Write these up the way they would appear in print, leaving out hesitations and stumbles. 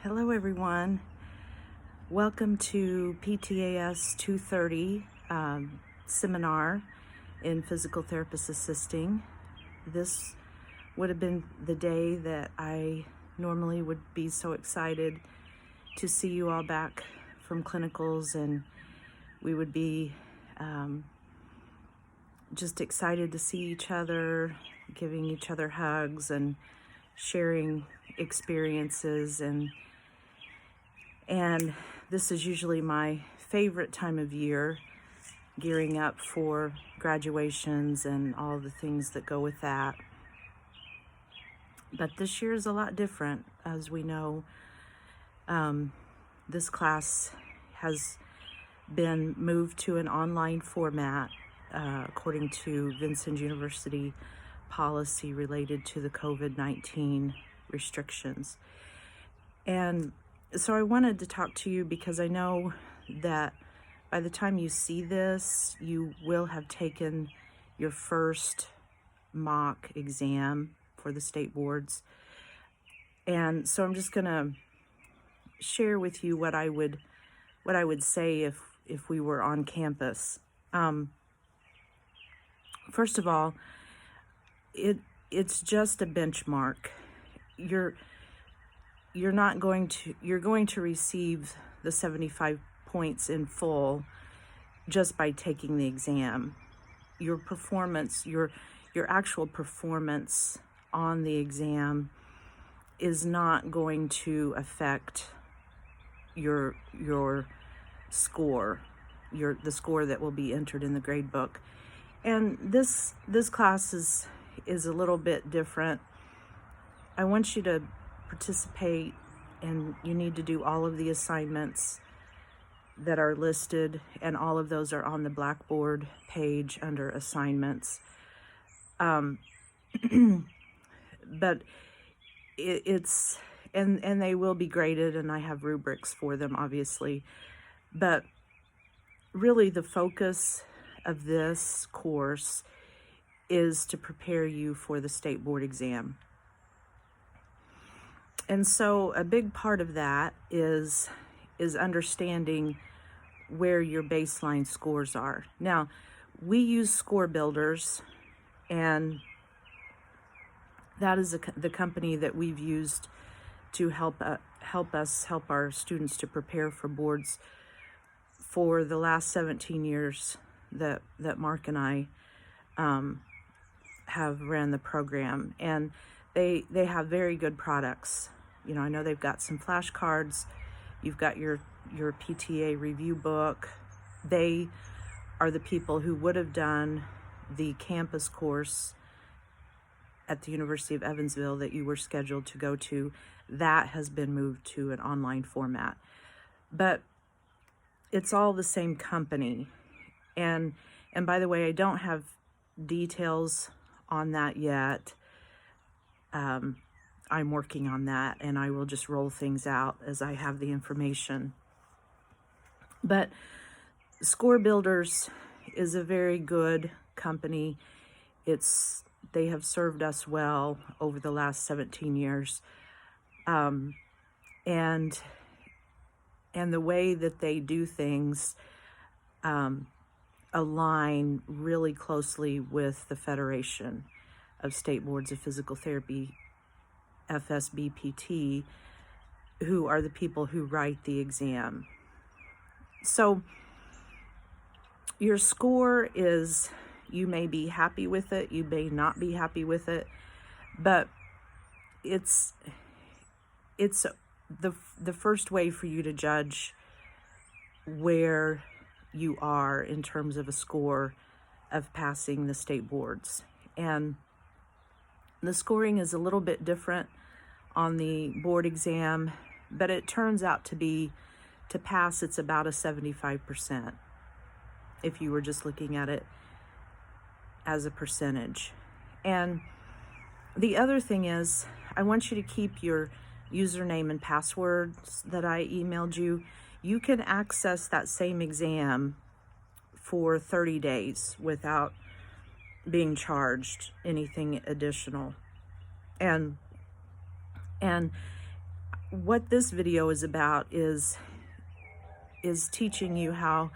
Hello everyone. Welcome to PTAS 230 seminar in physical therapist assisting. This would have been the day that I normally would be so excited to see you all back from clinicals, and we would be just excited to see each other, giving each other hugs and sharing experiences, and this is usually my favorite time of year, gearing up for graduations and all the things that go with that. But this year is a lot different. As we know, this class has been moved to an online format according to Vincent University policy related to the COVID-19 restrictions. And so I wanted to talk to you because I know that by the time you see this, you will have taken your first mock exam for the state boards. And so I'm just going to share with you what I would say if we were on campus. First of all, it's just a benchmark. You're going to receive the 75 points in full just by taking the exam. Your performance, your actual performance on the exam is not going to affect your score, the score that will be entered in the grade book. And this class is a little bit different. I want you to participate, and you need to do all of the assignments that are listed, and all of those are on the Blackboard page under assignments. But it's they will be graded, and I have rubrics for them, obviously. But really the focus of this course is to prepare you for the state board exam. And so a big part of that is understanding where your baseline scores are. Now, we use score builders, and that is the company that we've used to help our students to prepare for boards for the last 17 years that Mark and I have ran the program. And they have very good products. You know, I know they've got some flashcards. You've got your PTA review book. They are the people who would have done the campus course at the University of Evansville that you were scheduled to go to. That has been moved to an online format. But it's all the same company. And by the way, I don't have details on that yet. I'm working on that, and I will just roll things out as I have the information. But Score Builders is a very good company. They have served us well over the last 17 years. And the way that they do things align really closely with the Federation of State Boards of Physical Therapy, FSBPT, who are the people who write the exam. So your score is, you may be happy with it, you may not be happy with it, but it's the first way for you to judge where you are in terms of a score of passing the state boards. And the scoring is a little bit different on the board exam, but it turns out to pass, it's about a 75%, if you were just looking at it as a percentage. And the other thing is, I want you to keep your username and passwords that I emailed you. You can access that same exam for 30 days without being charged anything additional. And what this video is about is teaching you how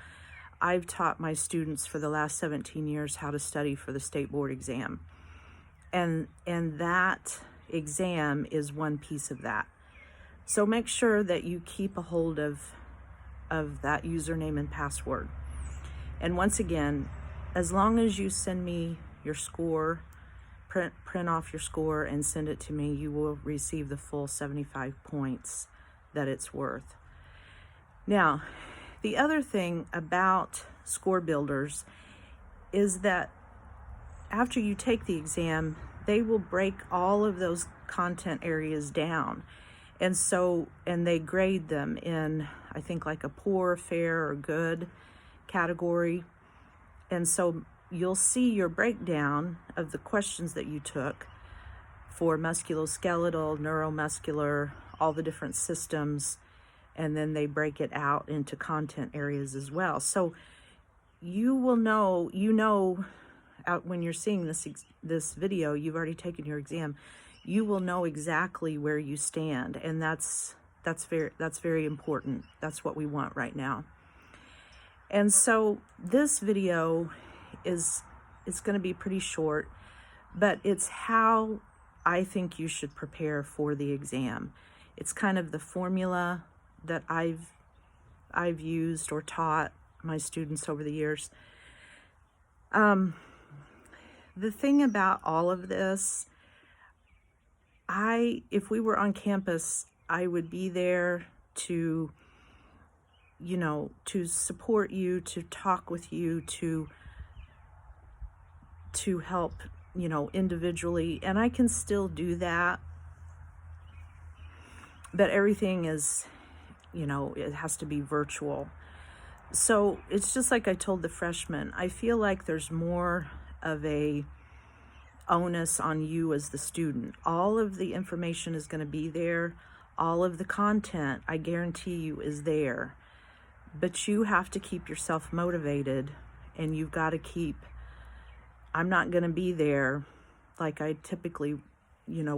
I've taught my students for the last 17 years how to study for the state board exam. And that exam is one piece of that. So make sure that you keep a hold of that username and password. And once again, as long as you send me your score, print off your score and send it to me, you will receive the full 75 points that it's worth. Now, the other thing about score builders is that after you take the exam, they will break all of those content areas down. And they grade them in, I think, like a poor, fair, or good category. And so you'll see your breakdown of the questions that you took for musculoskeletal, neuromuscular, all the different systems, and then they break it out into content areas as well. So you will know, when you're seeing this video, you've already taken your exam, you will know exactly where you stand, and that's very important. That's what we want right now. And so this video is going to be pretty short, but it's how I think you should prepare for the exam. It's kind of the formula that I've used or taught my students over the years. The thing about all of this, if we were on campus, I would be there to support you, to talk with you, to help, individually, and I can still do that. But everything is, it has to be virtual. So it's just like I told the freshmen, I feel like there's more of a onus on you as the student. All of the information is going to be there. All of the content, I guarantee you, is there. But you have to keep yourself motivated, and you've got to I'm not going to be there like I typically,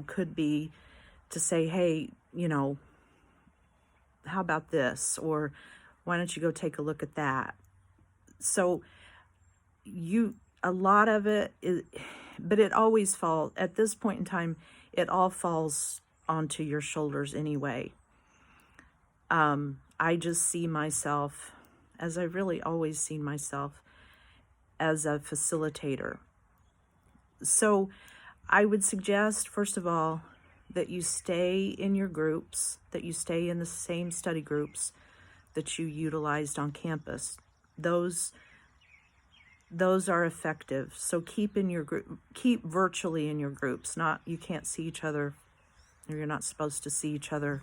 could be, to say, hey, how about this? Or why don't you go take a look at that? So a lot of it is, but it always falls, at this point in time, it all falls onto your shoulders anyway. I just see myself, as I've really always seen myself, as a facilitator. So I would suggest, first of all, that you stay in your groups, that you stay in the same study groups that you utilized on campus. Those are effective. So keep virtually in your groups. You can't see each other, or you're not supposed to see each other,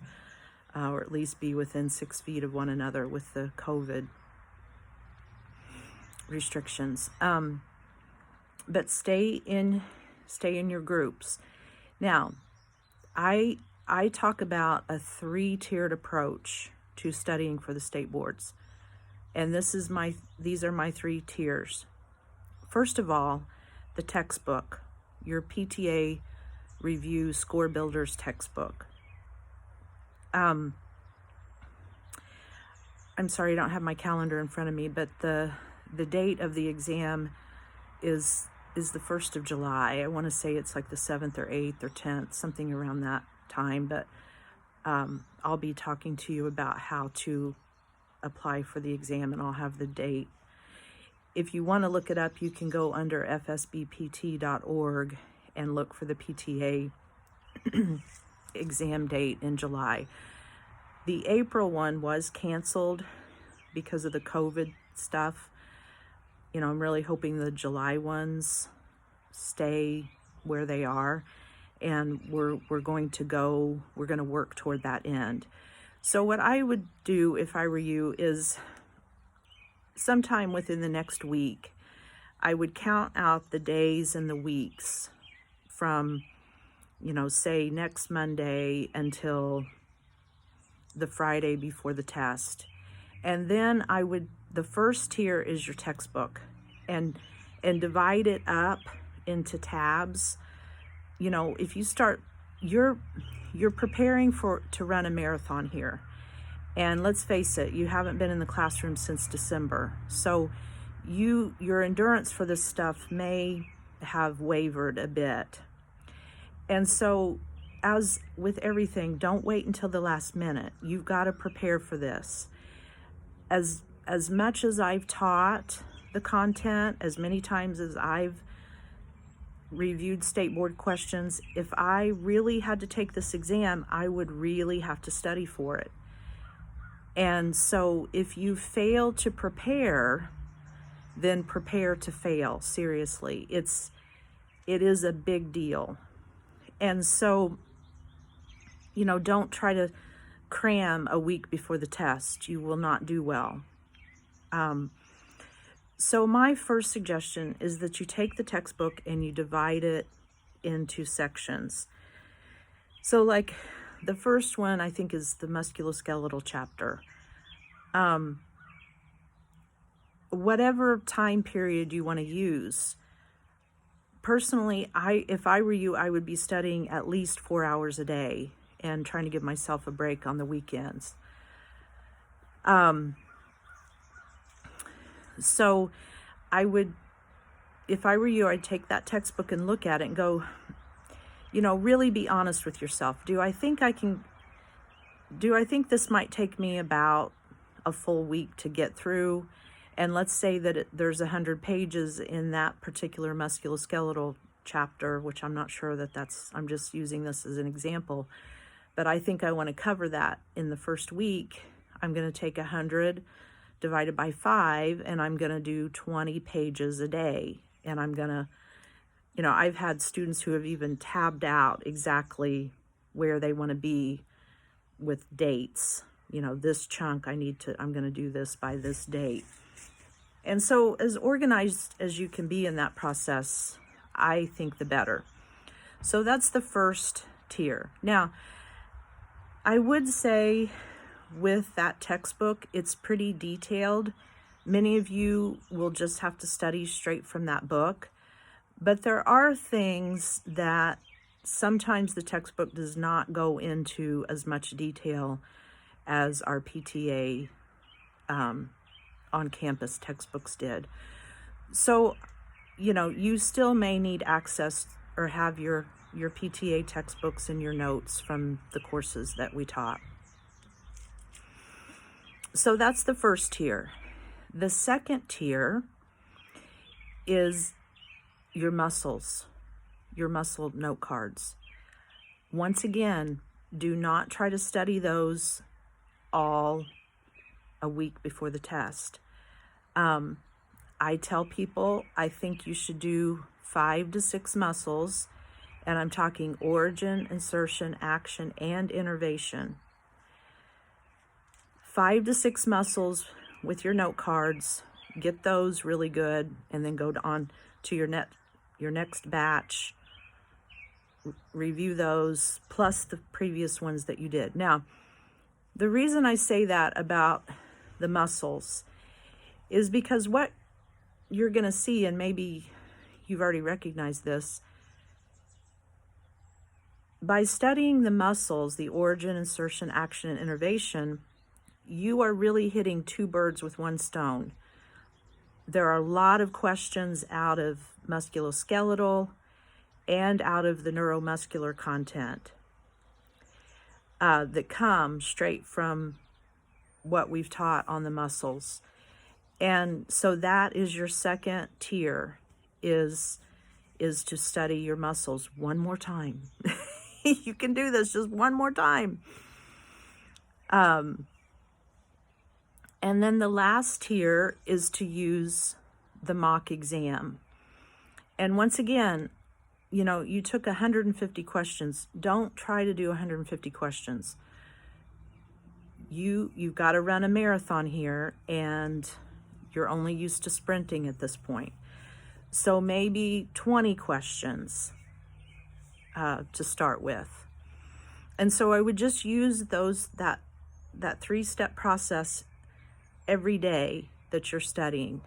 or at least be within 6 feet of one another with the COVID restrictions. But stay in your groups. Now, I talk about a 3-tiered approach to studying for the state boards. And these are my 3 tiers. First of all, the textbook, your PTA Review Score Builders textbook. I'm sorry, I don't have my calendar in front of me, but the date of the exam is the 1st of July. I want to say it's like the 7th or 8th or 10th, something around that time, but I'll be talking to you about how to apply for the exam, and I'll have the date. If you want to look it up, you can go under fsbpt.org and look for the PTA exam date in July. The April one was canceled because of the COVID stuff. I'm really hoping the July ones stay where they are, and we're going to work toward that end. So what I would do if I were you is sometime within the next week, I would count out the days and the weeks from, say next Monday until the Friday before the test. And then the first tier is your textbook, and divide it up into tabs. If you start, you're preparing to run a marathon here. And let's face it, you haven't been in the classroom since December. So your endurance for this stuff may have wavered a bit. And so, as with everything, don't wait until the last minute. You've got to prepare for this. As much as I've taught the content, as many times as I've reviewed state board questions, if I really had to take this exam, I would really have to study for it. And so if you fail to prepare, then prepare to fail. Seriously, it is a big deal. And so, don't try to cram a week before the test. You will not do well. So my first suggestion is that you take the textbook and you divide it into sections. So like the first one, I think, is the musculoskeletal chapter. Whatever time period you want to use. Personally, if I were you, I would be studying at least 4 hours a day and trying to give myself a break on the weekends. So if I were you, I'd take that textbook and look at it and go, really be honest with yourself. Do I think this might take me about a full week to get through? And let's say that there's 100 pages in that particular musculoskeletal chapter, which I'm not sure I'm just using this as an example, but I think I want to cover that in the first week. I'm going to take 100 divided by 5, and I'm going to do 20 pages a day. And I'm going to, I've had students who have even tabbed out exactly where they want to be with dates. This chunk, I'm going to do this by this date. And so as organized as you can be in that process, I think the better. So that's the first tier. Now, I would say with that textbook, it's pretty detailed. Many of you will just have to study straight from that book. But there are things that sometimes the textbook does not go into as much detail as our PTA on-campus textbooks did. So, you still may need access or have your PTA textbooks and your notes from the courses that we taught. So that's the first tier. The second tier is your muscle note cards. Once again, do not try to study those all a week before the test. I tell people I think you should do 5 to 6 muscles, and I'm talking origin, insertion, action, and innervation. 5 to 6 muscles with your note cards. Get those really good, and then go on to your next batch. Review those, plus the previous ones that you did. Now, the reason I say that about the muscles is because what you're going to see, and maybe you've already recognized this, by studying the muscles, the origin, insertion, action, and innervation, you are really hitting 2 birds with 1 stone. There are a lot of questions out of musculoskeletal and out of the neuromuscular content that come straight from what we've taught on the muscles. And so that is your second tier, is to study your muscles one more time. You can do this just one more time. And then the last tier is to use the mock exam. And once again, you took 150 questions. Don't try to do 150 questions. You've got to run a marathon here, and you're only used to sprinting at this point. So maybe 20 questions to start with. And so I would just use that 3-step process every day that you're studying.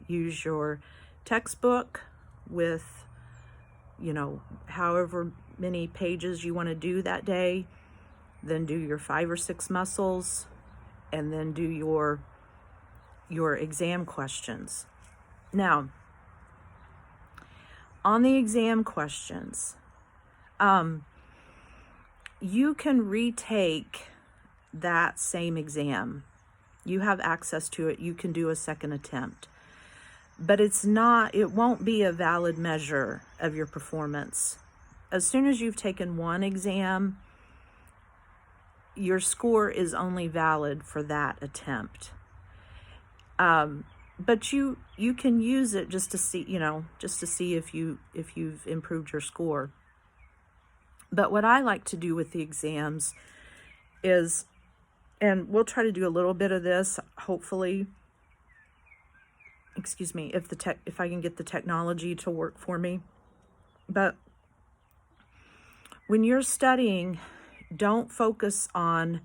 Use your textbook with, however many pages you want to do that day, then do your 5 or 6 muscles, and then do your exam questions. Now, on the exam questions, you can retake that same exam. You have access to it. You can do a second attempt. But it won't be a valid measure of your performance. As soon as you've taken one exam, your score is only valid for that attempt. But you can use it just to see, if you've improved your score. But what I like to do with the exams is, and we'll try to do a little bit of this, hopefully, if I can get the technology to work for me. But when you're studying, don't focus on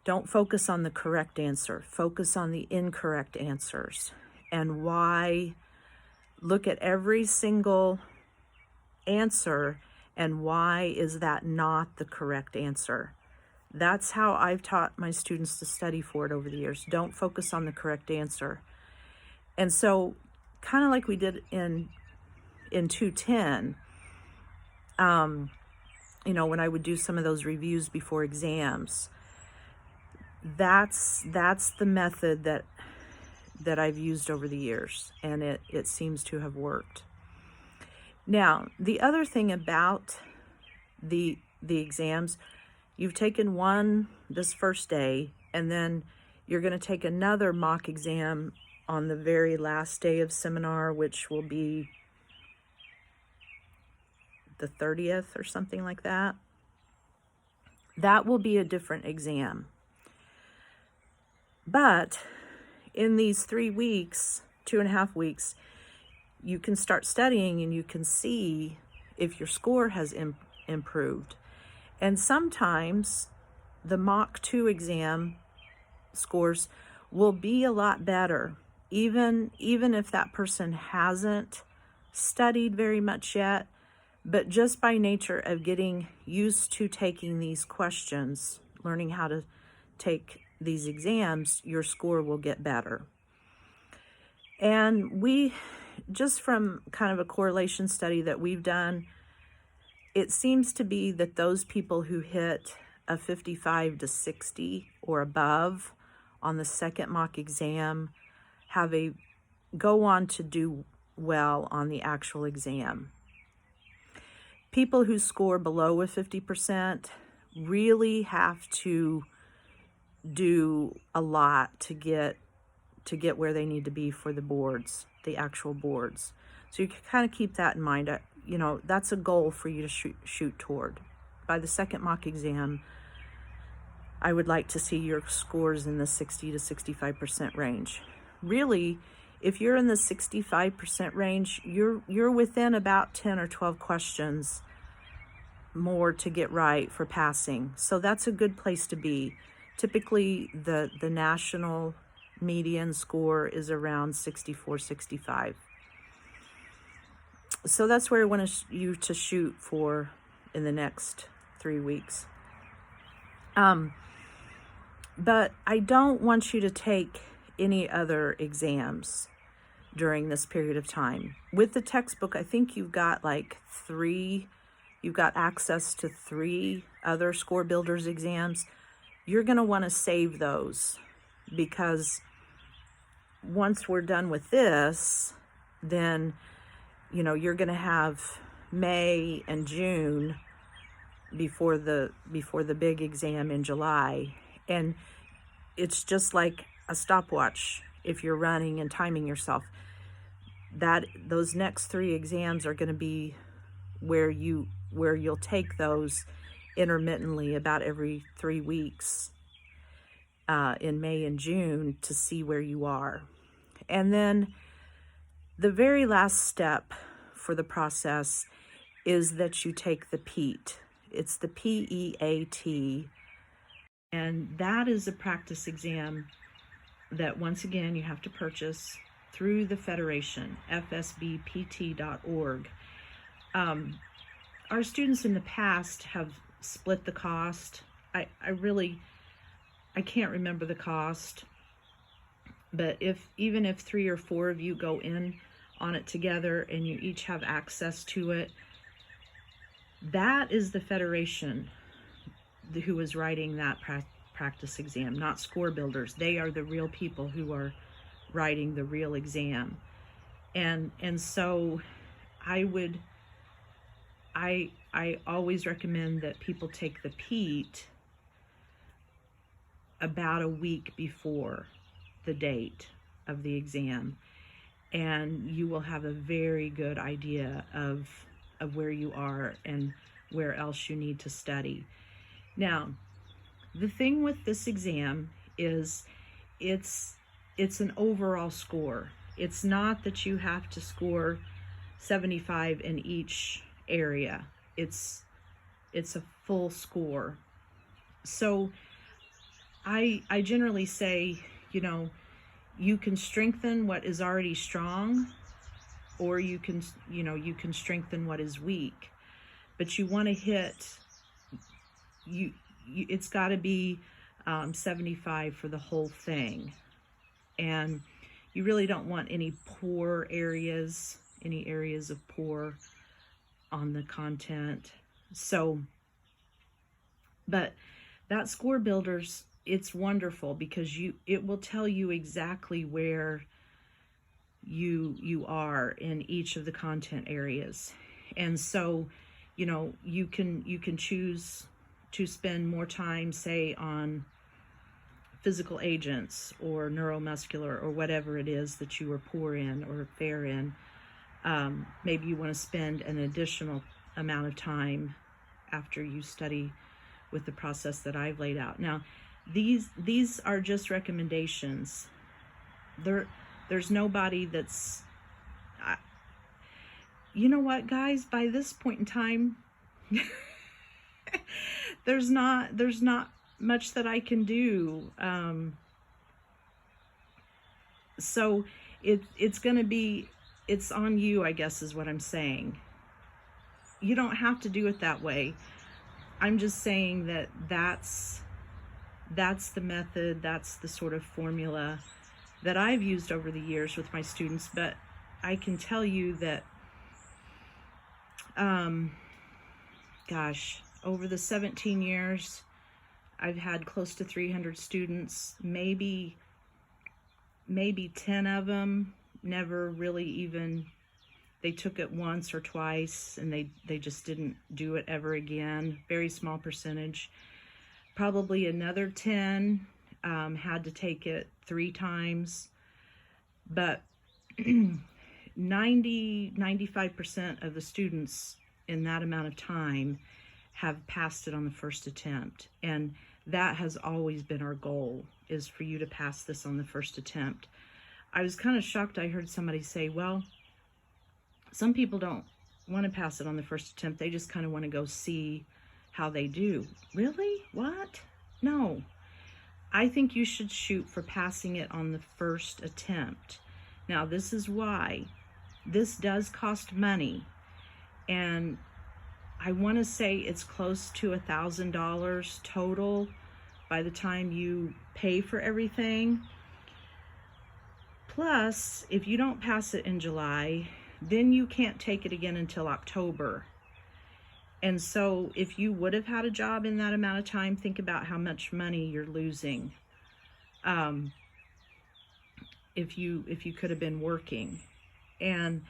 the correct answer. Focus on the incorrect answers and why. Look at every single answer and why is that not the correct answer. That's how I've taught my students to study for it over the years. Don't focus on the correct answer. And so, kind of like we did in 210, when I would do some of those reviews before exams, that's the method that I've used over the years, and it seems to have worked. Now, the other thing about the exams, you've taken one this first day, and then you're going to take another mock exam on the very last day of seminar, which will be the 30th or something like that. That will be a different exam. But in these 3 weeks, 2.5 weeks, you can start studying and you can see if your score has improved. And sometimes the mock 2 exam scores will be a lot better, even if that person hasn't studied very much yet. But just by nature of getting used to taking these questions, learning how to take these exams, your score will get better. And just from kind of a correlation study that we've done, it seems to be that those people who hit a 55 to 60 or above on the second mock exam go on to do well on the actual exam. People who score below a 50% really have to do a lot to get where they need to be for the boards, the actual boards. So you can kind of keep that in mind. That's a goal for you to shoot toward. By the second mock exam, I would like to see your scores in the 60 to 65% range. Really, if you're in the 65% range, you're within about 10 or 12 questions more to get right for passing. So that's a good place to be. Typically, the national median score is around 64, 65. So that's where I want you to shoot for in the next 3 weeks. But I don't want you to take any other exams during this period of time. With the textbook, I think you've got access to 3 other Score Builders exams. You're going to want to save those, because once we're done with this, then you're going to have May and June before the big exam in July, and it's just like a stopwatch if you're running and timing yourself. Those next 3 exams are going to be where you'll take those intermittently about every 3 weeks in May and June to see where you are. And then the very last step for the process is that you take the PEAT. It's the PEAT, and that is a practice exam that, once again, you have to purchase through the Federation, fsbpt.org. our students in the past have split the cost. I can't remember the cost, but even if 3 or 4 of you go in on it together and you each have access to it, that is the Federation who is writing that practice exam, not score builders. They are the real people who are writing the real exam. And so I always recommend that people take the PEAT about a week before the date of the exam, and you will have a very good idea of where you are and where else you need to study. Now, the thing with this exam is it's an overall score. It's not that you have to score 75 in each area. It's a full score. So I generally say, you can strengthen what is already strong, or you can strengthen what is weak. But you want to hit, it's got to be 75 for the whole thing. And you really don't want any poor areas, any areas of poor on the content. So, but that score builders, it's wonderful because it will tell you exactly where you are in each of the content areas. And so, you can choose to spend more time, say, on physical agents or neuromuscular or whatever it is that you are poor in or fair in. Maybe you want to spend an additional amount of time after you study with the process that I've laid out. Now, these are just recommendations. There's nobody that's, you know what, guys, by this point in time, there's not much that I can do. So it's on you, I guess, is what I'm saying. You don't have to do it that way. I'm just saying that that's the method, that's the sort of formula that I've used over the years with my students. But I can tell you that, over the 17 years, I've had close to 300 students. Maybe 10 of them never really even, they took it once or twice and they just didn't do it ever again. Very small percentage. Probably another 10 had to take it 3 times. But 95% of the students in that amount of time have passed it on the first attempt. And that has always been our goal, is for you to pass this on the first attempt. I was kind of shocked. I heard somebody say, well, some people don't want to pass it on the first attempt. They just kind of want to go see how they do. Really? What? No. I think you should shoot for passing it on the first attempt. Now, this is why. This does cost money. And I want to say it's close to $1,000 total by the time you pay for everything. Plus, if you don't pass it in July, then you can't take it again until October. And so if you would have had a job in that amount of time, think about how much money you're losing. If you could have been working. And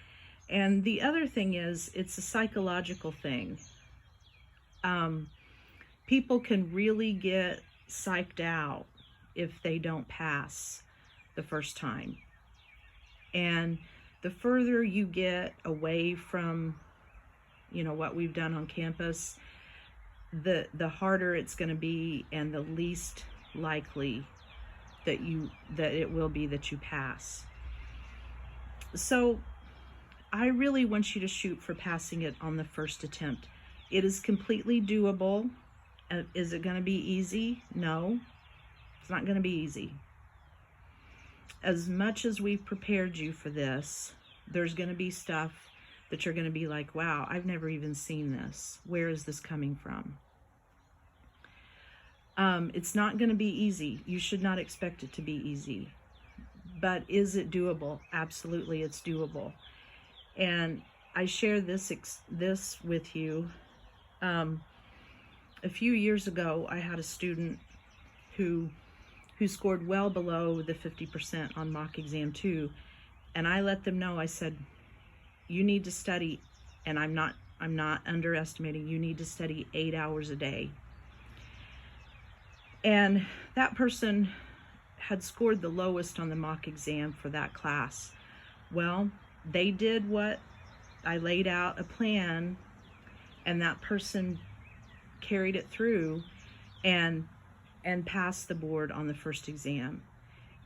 the other thing is, it's a psychological thing. People can really get psyched out if they don't pass the first time. And the further you get away from, what we've done on campus, the harder it's going to be, and the least likely that it will be that you pass. So I really want you to shoot for passing it on the first attempt. It is completely doable. Is it going to be easy? No, it's not going to be easy. As much as we've prepared you for this, there's going to be stuff that you're going to be like, wow, I've never even seen this. Where is this coming from? It's not going to be easy. You should not expect it to be easy. But is it doable? Absolutely, it's doable. And I share this with you. A few years ago, I had a student who scored well below the 50% on mock exam 2, and I let them know. I said, you need to study, and I'm not underestimating. You need to study 8 hours a day. And that person had scored the lowest on the mock exam for that class. Well, they did what I laid out, a plan, and that person carried it through and passed the board on the first exam.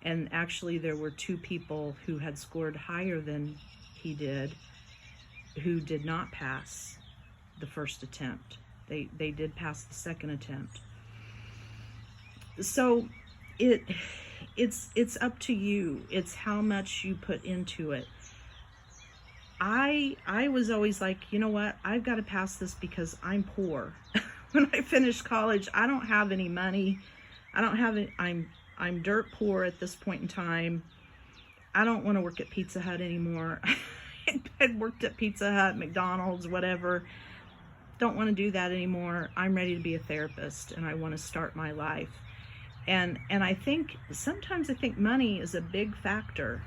And actually there were 2 people who had scored higher than he did who did not pass the first attempt. They did pass the second attempt. So it's up to you. It's how much you put into it. I was always like, you know what? I've got to pass this because I'm poor. When I finished college, I don't have any money. I'm dirt poor at this point in time. I don't want to work at Pizza Hut anymore. I'd worked at Pizza Hut, McDonald's, whatever. Don't want to do that anymore. I'm ready to be a therapist, and I want to start my life. And I think sometimes money is a big factor.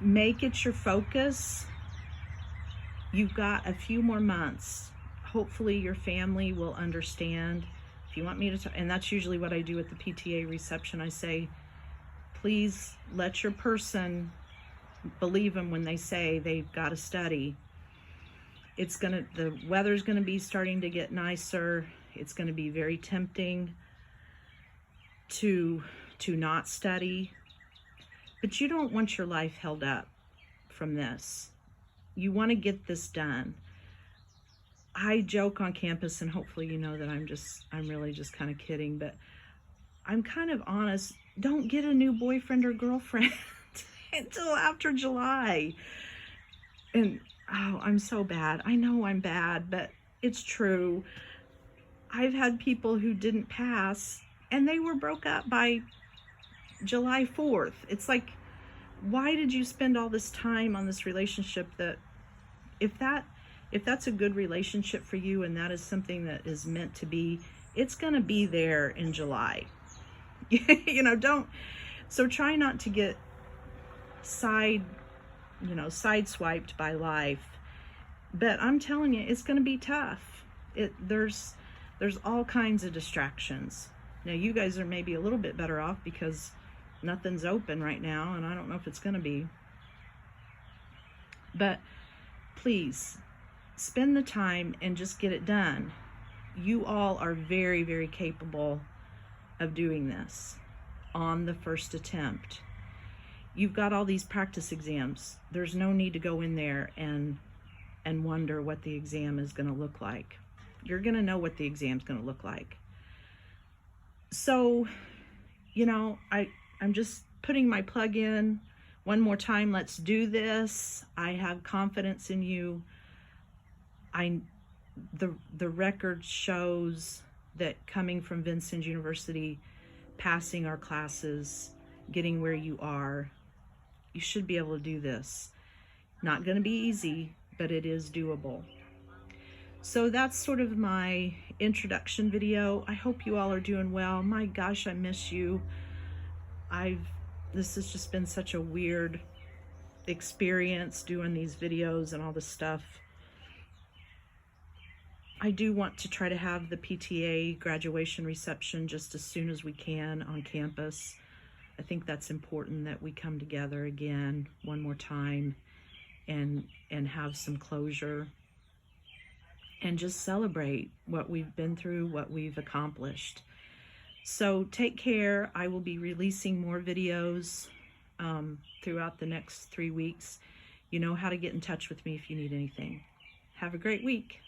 Make it your focus. You've got a few more months. Hopefully your family will understand. If you want me to, and that's usually what I do at the PTA reception. I say, please let your person believe them when they say they've got to study. The weather's gonna be starting to get nicer. It's gonna be very tempting to not study, but you don't want your life held up from this. You want to get this done. I joke on campus, and hopefully you know that I'm really just kind of kidding, but I'm kind of honest. Don't get a new boyfriend or girlfriend until after July. And oh, I'm so bad. I know I'm bad, but it's true. I've had people who didn't pass and they were broke up by July 4th. It's like, why did you spend all this time on this relationship that if that's a good relationship for you and that is something that is meant to be, it's going to be there in July. So try not to get sideswiped by life. But I'm telling you, it's going to be tough. There's all kinds of distractions. Now you guys are maybe a little bit better off because nothing's open right now, and I don't know if it's going to be. But please spend the time and just get it done. You all are very, very capable of doing this on the first attempt. You've got all these practice exams. There's no need to go in there and wonder what the exam is going to look like. You're going to know what the exam's going to look like. So, I'm just putting my plug in one more time. Let's do this. I have confidence in you. The record shows that coming from Vincennes University, passing our classes, getting where you are, you should be able to do this. Not going to be easy, but it is doable. So that's sort of my introduction video. I hope you all are doing well. My gosh, I miss you. This has just been such a weird experience doing these videos and all this stuff. I do want to try to have the PTA graduation reception just as soon as we can on campus. I think that's important that we come together again one more time and have some closure and just celebrate what we've been through, what we've accomplished. So take care. I will be releasing more videos throughout the next 3 weeks. You know how to get in touch with me if you need anything. Have a great week.